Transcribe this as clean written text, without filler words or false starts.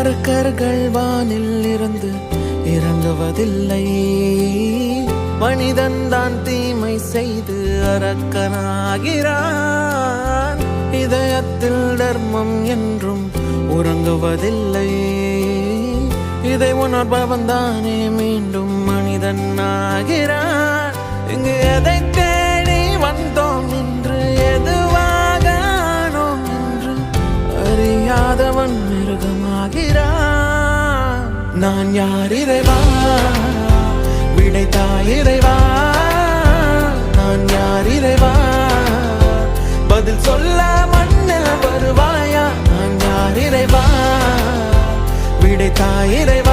அரக்கர்கள் வானில் இருந்து இறங்குவதில்லை, மனிதன் தான் தீமை செய்து அரக்கனாகிறான். இதயத்தில் தர்மம் என்றும் உறங்குவதில்லை, இதை உணர்பவன் தானே மீண்டும் மனிதன் ஆகிறான். இங்கு எதை தேடி வந்தோம் என்று, எதுவாக ஆனோம் என்று அறியாதவன் மிருகமாகிறான். நான் யார் இறைவா, விடைத்தாய் இறைவா. நான் யார் இறைவா, பதில் சொல்ல மண்ணில் வருவாயா. நான் யார் இறைவா, விடைத்தாய் இறைவா.